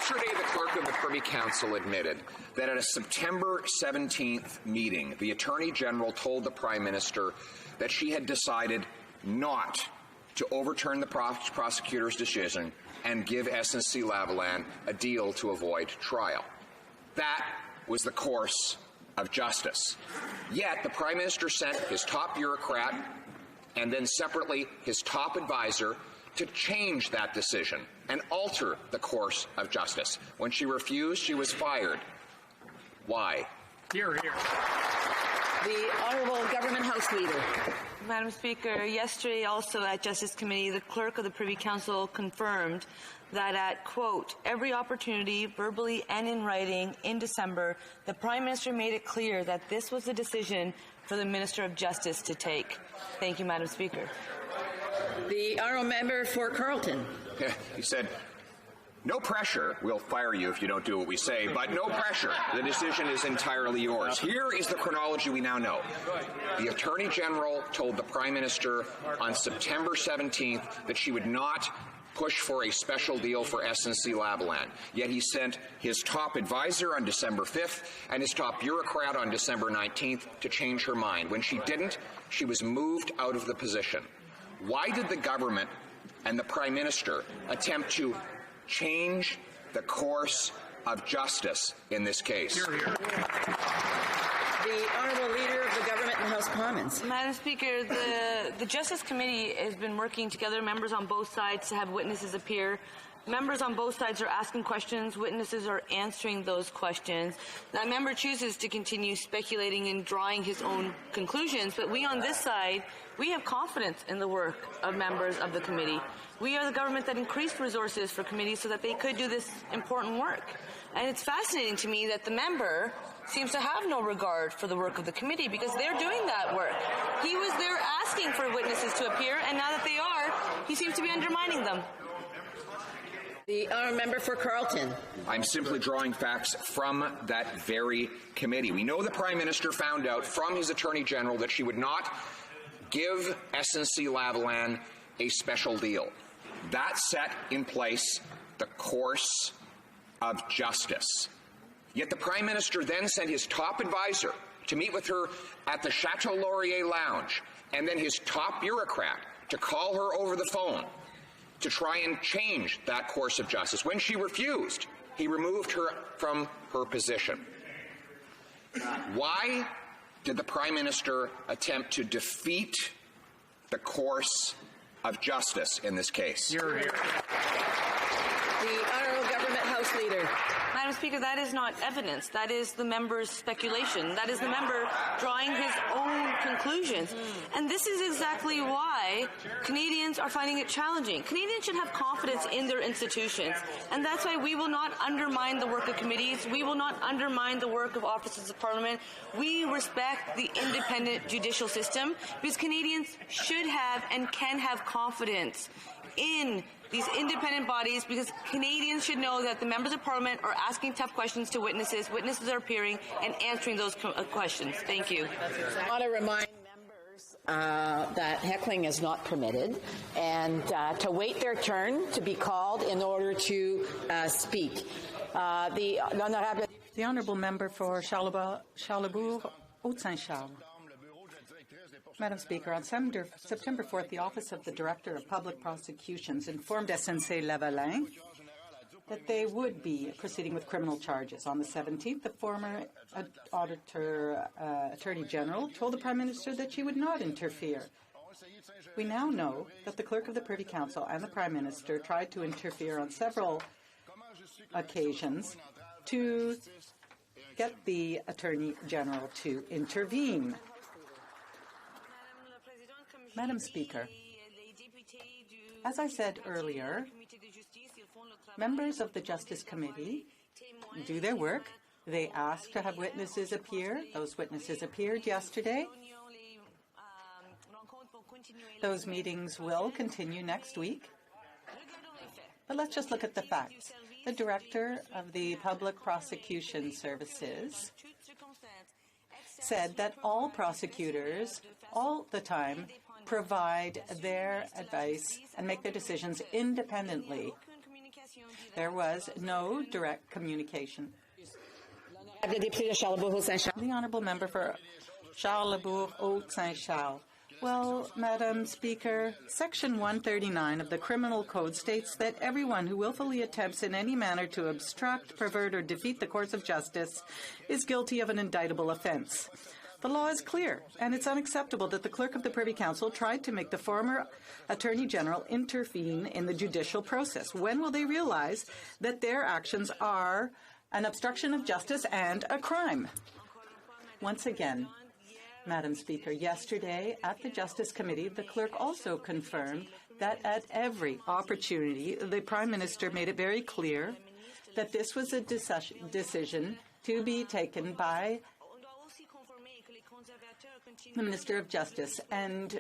Yesterday, the clerk of the Privy Council admitted that at a September 17th meeting, the Attorney General told the Prime Minister that she had decided not to overturn the prosecutor's decision and give Snc Lavalin a deal to avoid trial. That was the course of justice. Yet the Prime Minister sent his top bureaucrat and then separately his top advisor to change that decision and alter the course of justice. When she refused, she was fired. Why? Hear, hear. The Honourable Government House Leader. Madam Speaker, yesterday also at Justice Committee, the Clerk of the Privy Council confirmed that at, quote, every opportunity, verbally and in writing, in December, the Prime Minister made it clear that this was the decision for the Minister of Justice to take. Thank you, Madam Speaker. The Honourable Member for Carleton. He said, no pressure. We'll fire you if you don't do what we say, but no pressure. The decision is entirely yours. Here is the chronology we now know. The Attorney General told the Prime Minister on September 17th that she would not push for a special deal for Snc Lavalin. Yet he sent his top advisor on December 5th and his top bureaucrat on December 19th to change her mind. When she didn't, she was moved out of the position. Why did the government and the Prime Minister attempt to change the course of justice in this case? Hear, hear. The Honourable Leader of the Government and House Commons. Madam Speaker, the Justice Committee has been working together, members on both sides, to have witnesses appear. Members on both sides are asking questions. Witnesses are answering those questions. That member chooses to continue speculating and drawing his own conclusions, but we on this side, we have confidence in the work of members of the committee. We are the government that increased resources for committees so that they could do this important work. And it's fascinating to me that the member seems to have no regard for the work of the committee because they're doing that work. He was there asking for witnesses to appear, and now that they are, he seems to be undermining them. The Honourable Member for Carleton. I'm simply drawing facts from that very committee. We know the Prime Minister found out from his Attorney General that she would not give Snc Lavalin a special deal. That set in place the course of justice. Yet the Prime Minister then sent his top advisor to meet with her at the Chateau Laurier Lounge, and then his top bureaucrat to call her over the phone to try and change that course of justice. When she refused, he removed her from her position. Why did the Prime Minister attempt to defeat the course of justice in this case? Hear, hear. The Honourable Government House Leader. Madam Speaker, that is not evidence. That is the member's speculation. That is the member drawing his own conclusions. And this is exactly why Canadians are finding it challenging. Canadians should have confidence in their institutions. And that's why we will not undermine the work of committees. We will not undermine the work of offices of Parliament. We respect the independent judicial system because Canadians should have and can have confidence in these independent bodies because Canadians should know that the members of Parliament are asking tough questions to witnesses. Witnesses are appearing and answering those questions. Thank you. I want to remind members that heckling is not permitted and to wait their turn to be called in order to speak. The Honourable Member for Charlebourg-Haute-Saint-Charles. Madam Speaker, on September 4th, the Office of the Director of Public Prosecutions informed Snc Lavalin that they would be proceeding with criminal charges. On the 17th, the former Attorney General told the Prime Minister that she would not interfere. We now know that the Clerk of the Privy Council and the Prime Minister tried to interfere on several occasions to get the Attorney General to intervene. Madam Speaker, as I said earlier, members of the Justice Committee do their work. They ask to have witnesses appear. Those witnesses appeared yesterday. Those meetings will continue next week. But let's just look at the facts. The Director of the Public Prosecution Services said that all prosecutors, all the time, provide their advice and make their decisions independently. There was no direct communication. The Honourable Member for Charlesbourg-Haute-Saint-Charles. Well, Madam Speaker, Section 139 of the Criminal Code states that everyone who willfully attempts in any manner to obstruct, pervert, or defeat the course of justice is guilty of an indictable offence. The law is clear, and it's unacceptable that the Clerk of the Privy Council tried to make the former Attorney General intervene in the judicial process. When will they realize that their actions are an obstruction of justice and a crime? Once again, Madam Speaker, yesterday at the Justice Committee, the Clerk also confirmed that at every opportunity, the Prime Minister made it very clear that this was a decision to be taken by the Minister of Justice. And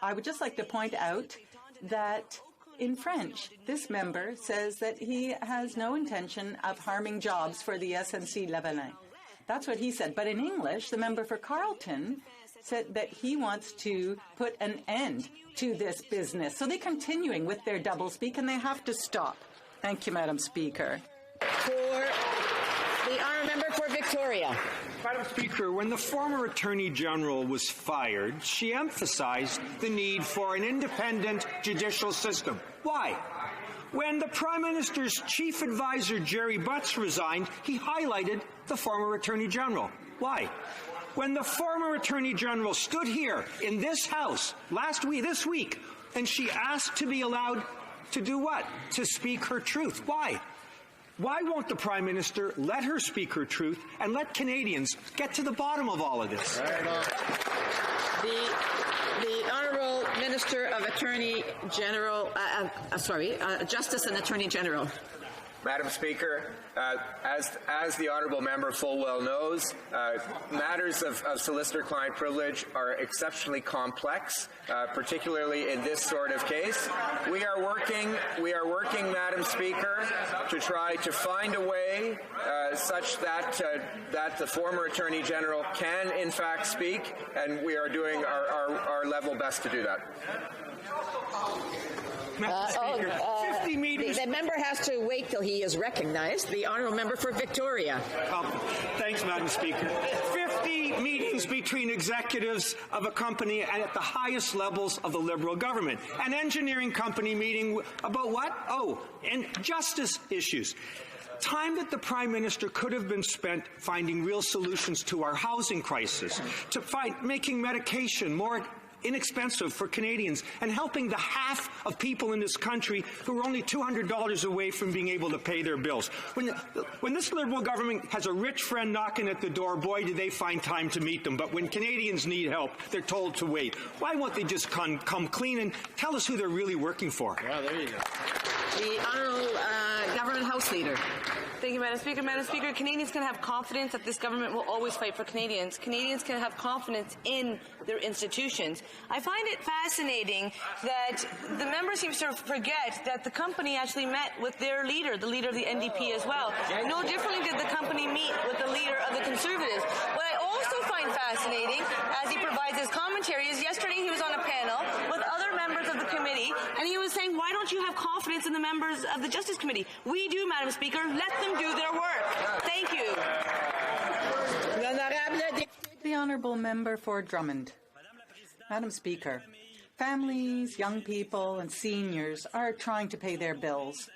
I would just like to point out that in French, this member says that he has no intention of harming jobs for the Snc Lavalin. That's what he said. But in English, the member for Carleton said that he wants to put an end to this business. So they're continuing with their doublespeak, and they have to stop. Thank you, Madam Speaker. For the honourable member for Victoria. Madam Speaker, when the former Attorney General was fired, she emphasized the need for an independent judicial system. Why? When the Prime Minister's chief advisor, Jerry Butts, resigned, he highlighted the former Attorney General. Why? When the former Attorney General stood here in this House this week, and she asked to be allowed to do what? To speak her truth. Why? Why won't the Prime Minister let her speak her truth and let Canadians get to the bottom of all of this? The Honourable Minister of Justice and Attorney General. Madam Speaker, as the honourable member full well knows, matters of solicitor-client privilege are exceptionally complex, particularly in this sort of case. We are working, Madam Speaker, to try to find a way such that that the former Attorney General can, in fact, speak, and we are doing our level best to do that. Speaker, 50 meetings. The member has to wait till he is recognized. The honourable member for Victoria. Thanks, Madam Speaker. 50 meetings between executives of a company and at the highest levels of the Liberal government. An engineering company meeting about what? And justice issues. Time that the Prime Minister could have been spent finding real solutions to our housing crisis, to making medication more inexpensive for Canadians, and helping the half of people in this country who are only $200 away from being able to pay their bills. When this Liberal government has a rich friend knocking at the door, boy, do they find time to meet them. But when Canadians need help, they're told to wait. Why won't they just come clean and tell us who they're really working for? Yeah, there you go. The Honourable Government House Leader. Thank you, Madam Speaker. Madam Speaker, Canadians can have confidence that this government will always fight for Canadians. Canadians can have confidence in their institutions. I find it fascinating that the member seems to forget that the company actually met with their leader, the leader of the NDP as well. No differently did the company meet with the leader of the Conservatives. What I also find fascinating, as he provides his commentary, is yesterday he was on a panel with other members of the committee, and he was saying, why don't you have confidence in the members of the Justice Committee? We do, Madam Speaker. Let them do their work. Thank you. The Honourable Member for Drummond. Madam Speaker, families, young people and seniors are trying to pay their bills.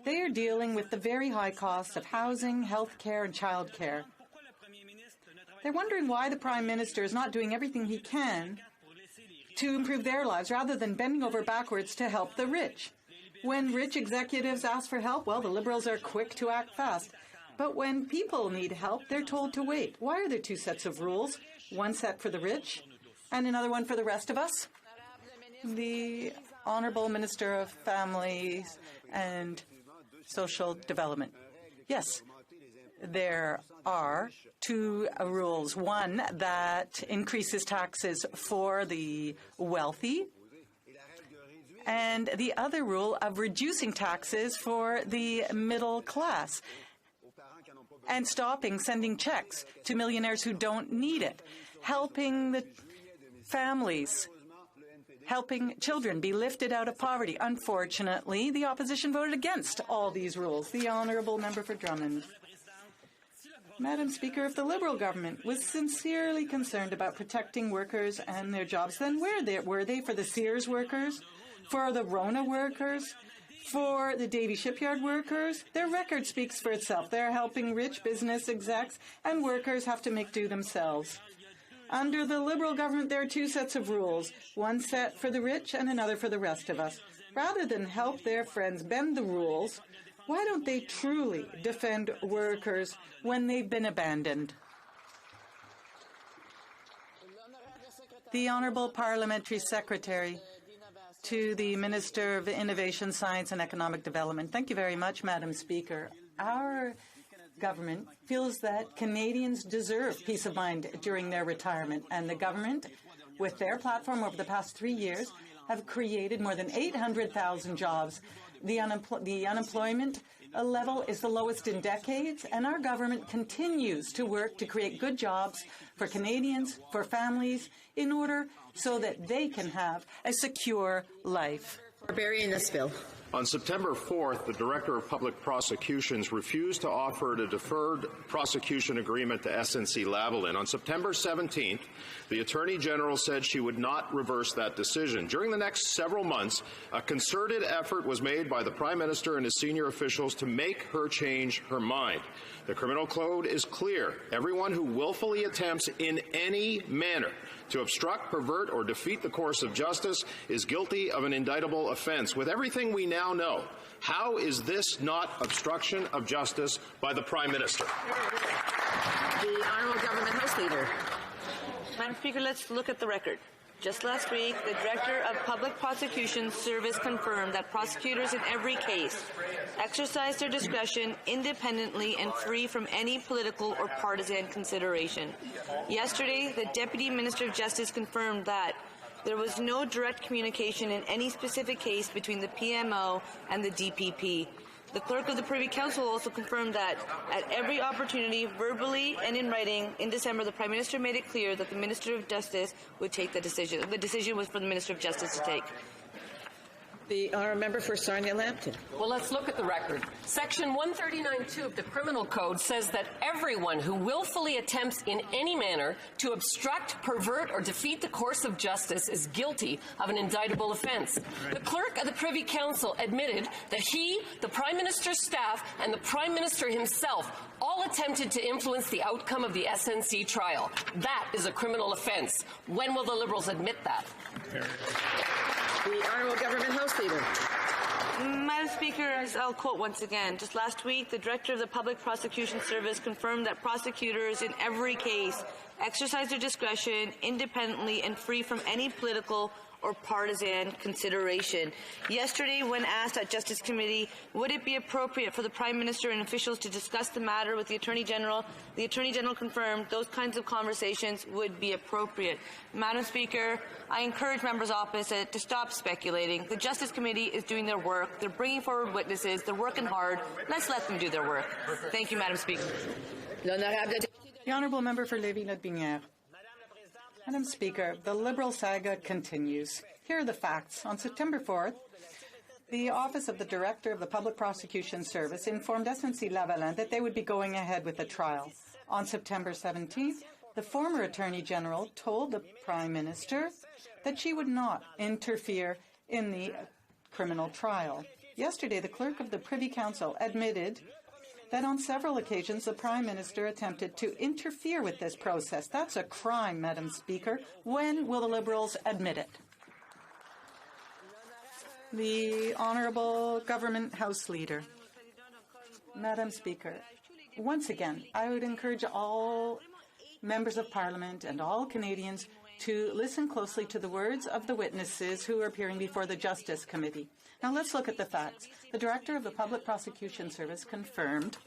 They are dealing with the very high costs of housing, health care and child care. They're wondering why the Prime Minister is not doing everything he can to improve their lives rather than bending over backwards to help the rich. When rich executives ask for help, well, the Liberals are quick to act fast. But when people need help, they're told to wait. Why are there two sets of rules? One set for the rich and another one for the rest of us? The Honourable Minister of Families and Social Development. Yes, there are two rules. One that increases taxes for the wealthy, and the other rule of reducing taxes for the middle class and stopping sending checks to millionaires who don't need it, helping the families, helping children be lifted out of poverty. Unfortunately, the opposition voted against all these rules. The honourable member for Drummond. Madam Speaker, if the Liberal government was sincerely concerned about protecting workers and their jobs, then where were they for the Sears workers, for the Rona workers, for the Davie Shipyard workers? Their record speaks for itself. They're helping rich business execs, and workers have to make do themselves. Under the Liberal government, there are two sets of rules, one set for the rich and another for the rest of us. Rather than help their friends bend the rules, why don't they truly defend workers when they've been abandoned? The Honourable Parliamentary Secretary to the Minister of Innovation, Science and Economic Development. Thank you very much, Madam Speaker. Our government feels that Canadians deserve peace of mind during their retirement, and the government, with their platform over the past 3 years, have created more than 800,000 jobs. The unemployment level is the lowest in decades, and our government continues to work to create good jobs for Canadians, for families, in order so that they can have a secure life. We're burying this bill. On September 4th, the Director of Public Prosecutions refused to offer a deferred prosecution agreement to Snc Lavalin. On September 17th, the Attorney General said she would not reverse that decision. During the next several months, a concerted effort was made by the Prime Minister and his senior officials to make her change her mind. The criminal code is clear. Everyone who willfully attempts in any manner to obstruct, pervert, or defeat the course of justice is guilty of an indictable offense. With everything we now know, how is this not obstruction of justice by the Prime Minister? The Honourable Government House Leader. Madam Speaker, let's look at the record. Just last week, the Director of Public Prosecution Service confirmed that prosecutors in every case exercise their discretion independently and free from any political or partisan consideration. Yesterday, the Deputy Minister of Justice confirmed that there was no direct communication in any specific case between the PMO and the DPP. The Clerk of the Privy Council also confirmed that at every opportunity, verbally and in writing, in December, the Prime Minister made it clear that the Minister of Justice would take the decision. The decision was for the Minister of Justice to take. The Honourable Member for Sarnia Lambton. Well, let's look at the record. Section 139(2) of the Criminal Code says that everyone who willfully attempts in any manner to obstruct, pervert, or defeat the course of justice is guilty of an indictable offence. The Clerk of the Privy Council admitted that he, the Prime Minister's staff, and the Prime Minister himself all attempted to influence the outcome of the SNC trial. That is a criminal offence. When will the Liberals admit that? The Honourable Government House Leader. Madam Speaker, I'll quote once again. Just last week, the Director of the Public Prosecution Service confirmed that prosecutors in every case exercise their discretion independently and free from any political or partisan consideration. Yesterday, when asked at Justice Committee, would it be appropriate for the Prime Minister and officials to discuss the matter with the Attorney General confirmed those kinds of conversations would be appropriate. Madam Speaker, I encourage members opposite to stop speculating. The Justice Committee is doing their work. They're bringing forward witnesses. They're working hard. Let's let them do their work. Thank you, Madam Speaker. The Honourable Member for Lévis-Lotbinière. Madam Speaker, the Liberal saga continues. Here are the facts. On September 4th, the Office of the Director of the Public Prosecution Service informed Snc Lavalin that they would be going ahead with the trial. On September 17th, the former Attorney General told the Prime Minister that she would not interfere in the criminal trial. Yesterday, the Clerk of the Privy Council admitted that on several occasions the Prime Minister attempted to interfere with this process. That's a crime, Madam Speaker. When will the Liberals admit it? The Honourable Government House Leader. Madam Speaker, once again, I would encourage all members of Parliament and all Canadians to listen closely to the words of the witnesses who are appearing before the Justice Committee. Now let's look at the facts. The Director of the Public Prosecution Service confirmed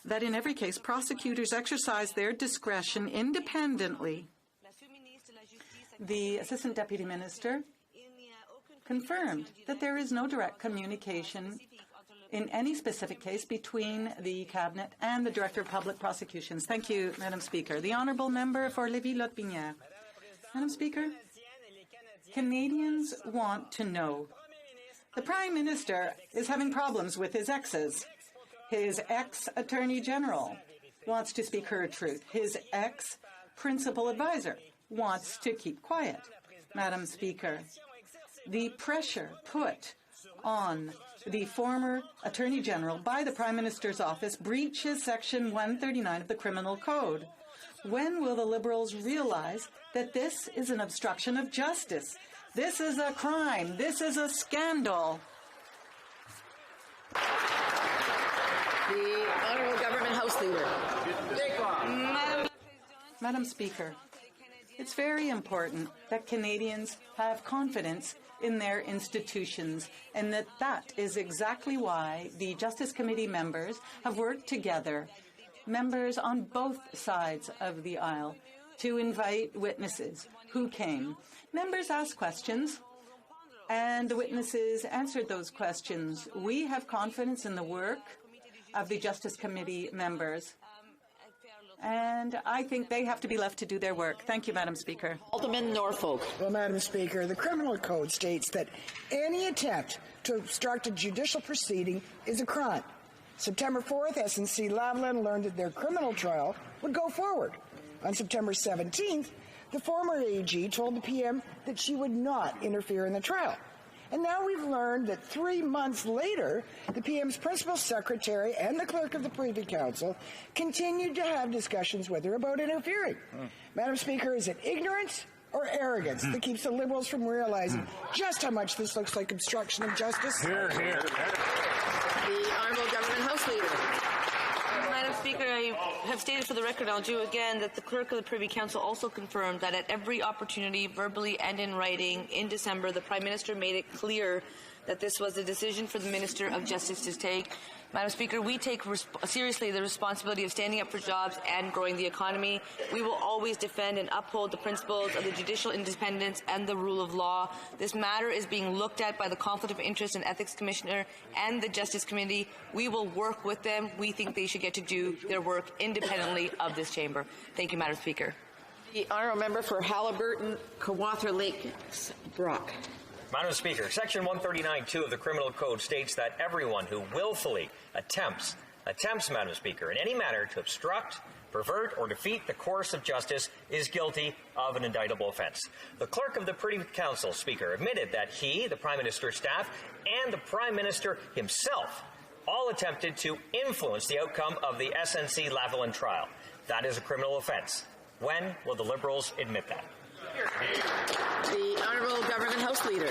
that in every case, prosecutors exercise their discretion independently. The Assistant Deputy Minister confirmed that there is no direct communication in any specific case between the Cabinet and the Director of Public Prosecutions. Thank you, Madam Speaker. The Honourable Member for Lévis-Lotbinière. Madam Speaker, Canadians want to know. The Prime Minister is having problems with his exes. His ex-Attorney General wants to speak her truth. His ex-Principal Advisor wants to keep quiet. Madam Speaker, the pressure put on the former Attorney General by the Prime Minister's office breaches Section 139 of the Criminal Code. When will the Liberals realize that this is an obstruction of justice? This is a crime. This is a scandal. The Honourable Government House Leader. Madam Speaker, it's very important that Canadians have confidence in their institutions, and that is exactly why the Justice Committee members have worked together, members on both sides of the aisle, to invite witnesses who came. Members asked questions, and the witnesses answered those questions. We have confidence in the work of the Justice Committee members, and I think they have to be left to do their work. Thank you, Madam Speaker. Alderman Norfolk. Well, Madam Speaker, the Criminal Code states that any attempt to obstruct a judicial proceeding is a crime. September 4th, Snc Lavalin learned that their criminal trial would go forward. On September 17th, the former AG told the PM that she would not interfere in the trial. And now we've learned that 3 months later, the PM's principal secretary and the clerk of the Privy Council continued to have discussions with her about interfering. Madam Speaker, is it ignorance or arrogance that keeps the Liberals from realizing just how much this looks like obstruction of justice? Hear, hear. The Honourable Government House Leader. Madam Speaker, I have stated for the record, I'll do again, that the Clerk of the Privy Council also confirmed that at every opportunity, verbally and in writing, in December, the Prime Minister made it clear that this was a decision for the Minister of Justice to take. Madam Speaker, we take seriously the responsibility of standing up for jobs and growing the economy. We will always defend and uphold the principles of the judicial independence and the rule of law. This matter is being looked at by the Conflict of Interest and Ethics Commissioner and the Justice Committee. We will work with them. We think they should get to do their work independently of this chamber. Thank you, Madam Speaker. The Honourable Member for Haliburton, Kawartha Lakes, Brock. Madam Speaker, Section 139(2) of the Criminal Code states that everyone who willfully attempts, Madam Speaker, in any manner to obstruct, pervert, or defeat the course of justice is guilty of an indictable offence. The Clerk of the Privy Council, Speaker, admitted that he, the Prime Minister's staff, and the Prime Minister himself all attempted to influence the outcome of the Snc Lavalin trial. That is a criminal offence. When will the Liberals admit that? The Honourable Government House Leader.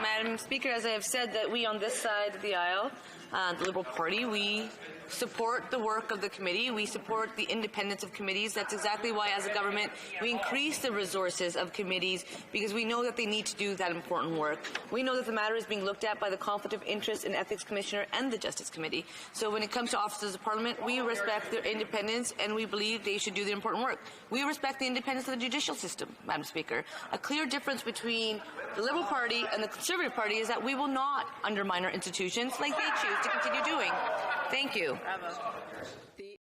Madam Speaker, as I have said, that we on this side of the aisle, the Liberal Party, we support the work of the committee. We support the independence of committees. That's exactly why, as a government, we increase the resources of committees, because we know that they need to do that important work. We know that the matter is being looked at by the Conflict of Interest and Ethics Commissioner and the Justice Committee. So when it comes to officers of Parliament, we respect their independence and we believe they should do the important work. We respect the independence of the judicial system, Madam Speaker. A clear difference between the Liberal Party and the Conservative Party is that we will not undermine our institutions like they choose to continue doing. Thank you.